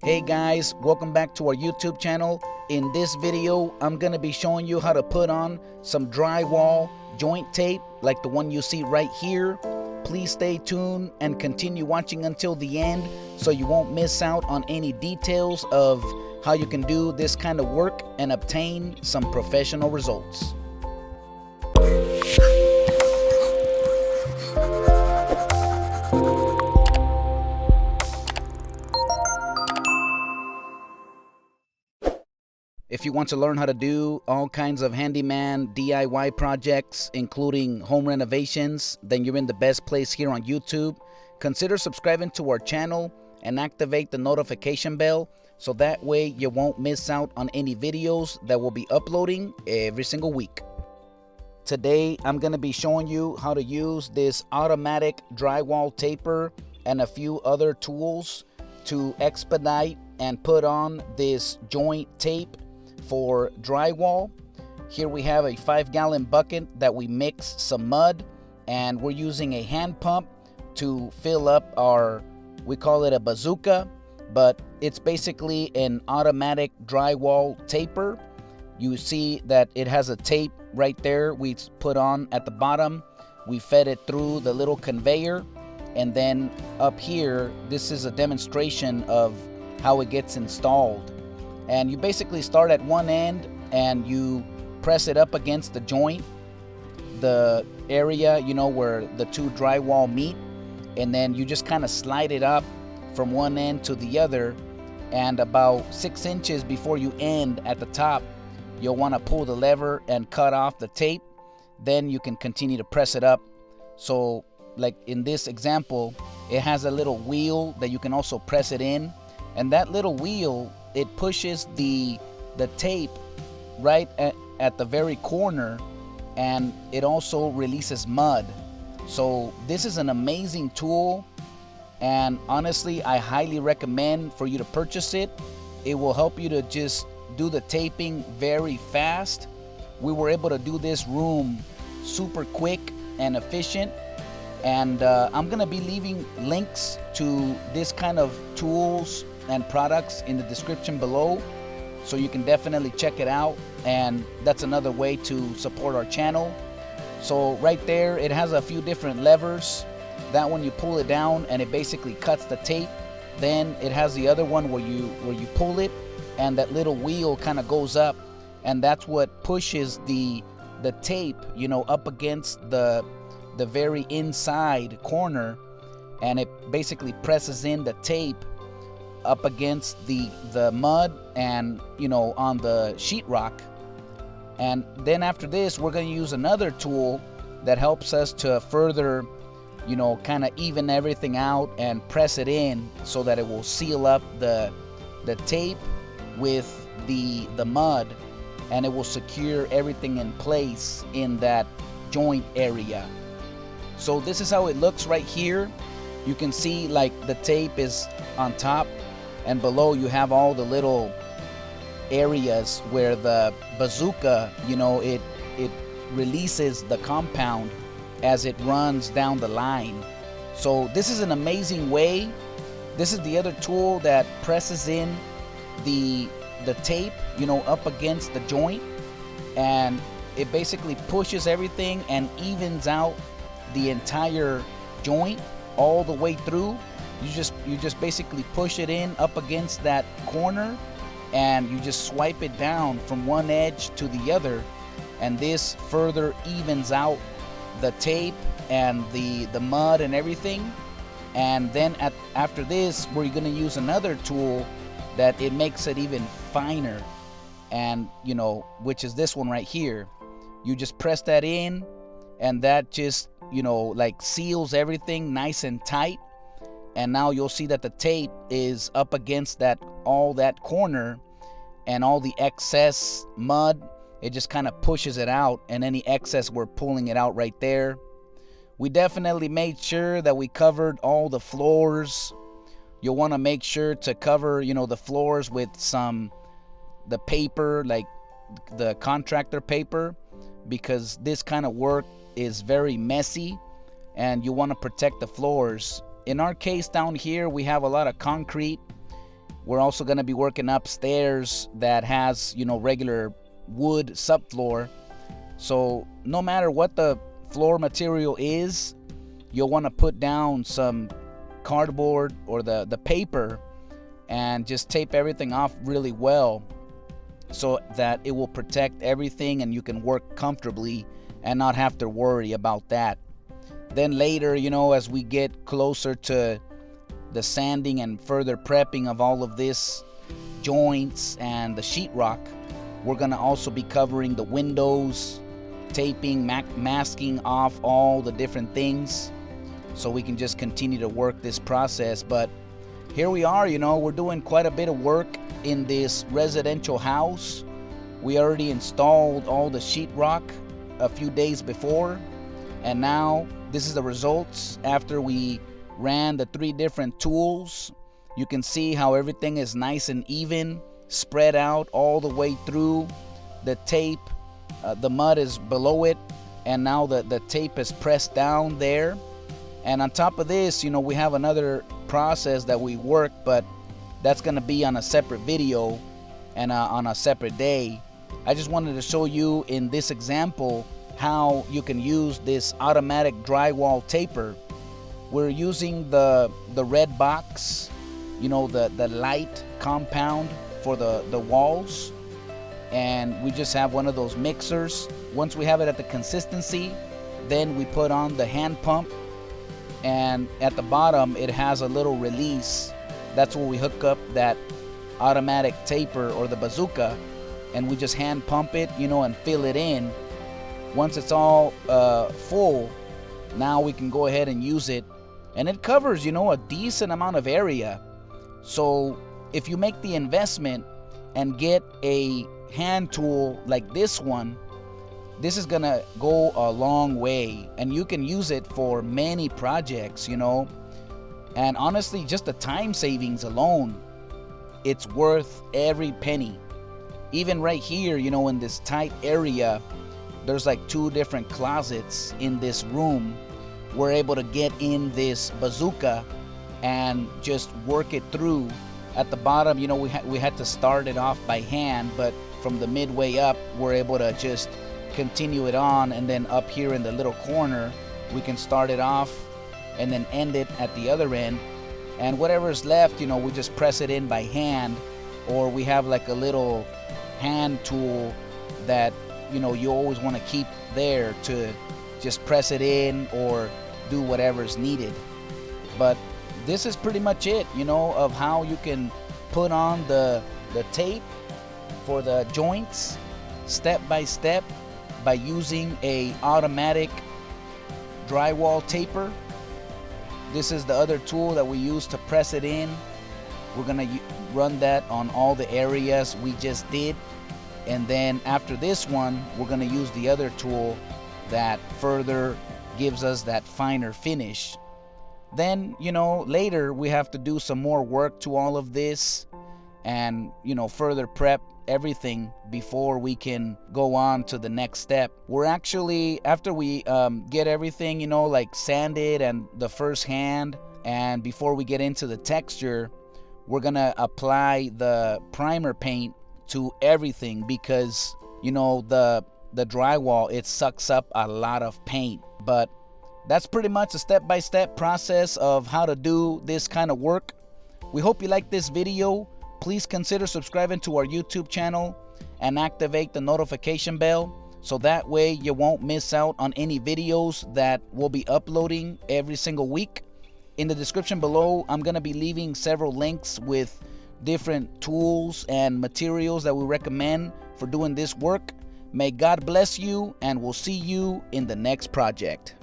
Hey guys, welcome back to our YouTube channel. In this video, I'm gonna be showing you how to put on some drywall joint tape like the one you see right here. Please stay tuned and continue watching until the end so you won't miss out on any details of how you can do this kind of work and obtain some professional results. If you want to learn how to do all kinds of handyman DIY projects, including home renovations, then you're in the best place here on YouTube. Consider subscribing to our channel and activate the notification bell so that way you won't miss out on any videos that we'll be uploading every single week. Today, I'm going to be showing you how to use this automatic drywall taper and a few other tools to expedite and put on this joint tape for drywall. Here we have a 5-gallon bucket that we mix some mud, and we're using a hand pump to fill up our, we call it a bazooka, but it's basically an automatic drywall taper. You see that it has a tape right there we put on at the bottom. We fed it through the little conveyor, and then up here, this is a demonstration of how it gets installed. And you basically start at one end and you press it up against the joint, the area, you know, where the two drywall meet, and then you just kind of slide it up from one end to the other, and about 6 inches before you end at the top, you'll want to pull the lever and cut off the tape. Then you can continue to press it up. So like in this example, it has a little wheel that you can also press it in, and that little wheel, it pushes the tape right at the very corner, and it also releases mud. So this is an amazing tool, and honestly, I highly recommend for you to purchase it. It will help you to just do the taping very fast. We were able to do this room super quick and efficient, and I'm gonna be leaving links to this kind of tools and products in the description below, so you can definitely check it out, and that's another way to support our channel. So right there, it has a few different levers. That one, you pull it down and it basically cuts the tape. Then it has the other one where you pull it and that little wheel kind of goes up, and that's what pushes the tape, you know, up against the very inside corner, and it basically presses in the tape up against the mud and, you know, on the sheetrock. And then after this, we're going to use another tool that helps us to further, you know, kind of even everything out and press it in so that it will seal up the tape with the mud, and it will secure everything in place in that joint area. So this is how it looks right here. You can see like the tape is on top, and below you have all the little areas where the bazooka, you know, it releases the compound as it runs down the line. So this is an amazing way. This is the other tool that presses in the tape, you know, up against the joint, and it basically pushes everything and evens out the entire joint all the way through. You just basically push it in up against that corner, and you just swipe it down from one edge to the other, and this further evens out the tape and the mud and everything. And then after this, we're going to use another tool that it makes it even finer, and, you know, which is this one right here. You just press that in, and that just, you know, like seals everything nice and tight. And now you'll see that the tape is up against all that corner, and all the excess mud, it just kind of pushes it out, and any excess, we're pulling it out right there. We definitely made sure that we covered all the floors. You'll want to make sure to cover, you know, the floors with the paper, like the contractor paper, because this kind of work is very messy and you want to protect the floors. In our case down here, we have a lot of concrete, We're also going to be working upstairs that has, regular wood subfloor. So no matter what the floor material is, you'll want to put down some cardboard or the paper and just tape everything off really well so that it will protect everything and you can work comfortably and not have to worry about that. Then later, as we get closer to the sanding and further prepping of all of this joints and the sheetrock, we're gonna also be covering the windows, taping, masking off all the different things so we can just continue to work this process. But here we are, we're doing quite a bit of work in this residential house. We already installed all the sheetrock a few days before, and now this is the results after we ran the 3 different tools. You can see how everything is nice and even, spread out all the way through. The tape, the mud is below it, and now the tape is pressed down there. And on top of this, we have another process that we work, but that's going to be on a separate video and on a separate day. I just wanted to show you in this example how you can use this automatic drywall taper. We're using the red box, the light compound for the walls, and we just have one of those mixers. Once we have it at the consistency, then we put on the hand pump, and at the bottom it has a little release. That's where we hook up that automatic taper or the bazooka, and we just hand pump it, and fill it in. Once it's all full, now we can go ahead and use it, and it covers, a decent amount of area. So if you make the investment and get a hand tool like this one, this is gonna go a long way, and you can use it for many projects, and honestly, just the time savings alone, it's worth every penny. Even right here, in this tight area, there's like 2 different closets in this room. We're able to get in this bazooka and just work it through. At the bottom, we had to start it off by hand, but from the midway up, we're able to just continue it on, and then up here in the little corner, we can start it off and then end it at the other end. And whatever's left, we just press it in by hand, or we have like a little hand tool that you always want to keep there to just press it in or do whatever's needed. But this is pretty much it, of how you can put on the tape for the joints step by step by using a automatic drywall taper. This is the other tool that we use to press it in. We're gonna run that on all the areas we just did, and then after this one, we're gonna use the other tool that further gives us that finer finish. Then, later we have to do some more work to all of this and, further prep everything before we can go on to the next step. We're actually, after we get everything, like sanded and the first hand, and before we get into the texture, we're gonna apply the primer paint to everything because, the drywall, it sucks up a lot of paint. But that's pretty much a step-by-step process of how to do this kind of work. We hope you like this video. Please consider subscribing to our YouTube channel and activate the notification bell so that way you won't miss out on any videos that we'll be uploading every single week. In the description below, I'm going to be leaving several links with different tools and materials that we recommend for doing this work. May God bless you, and we'll see you in the next project.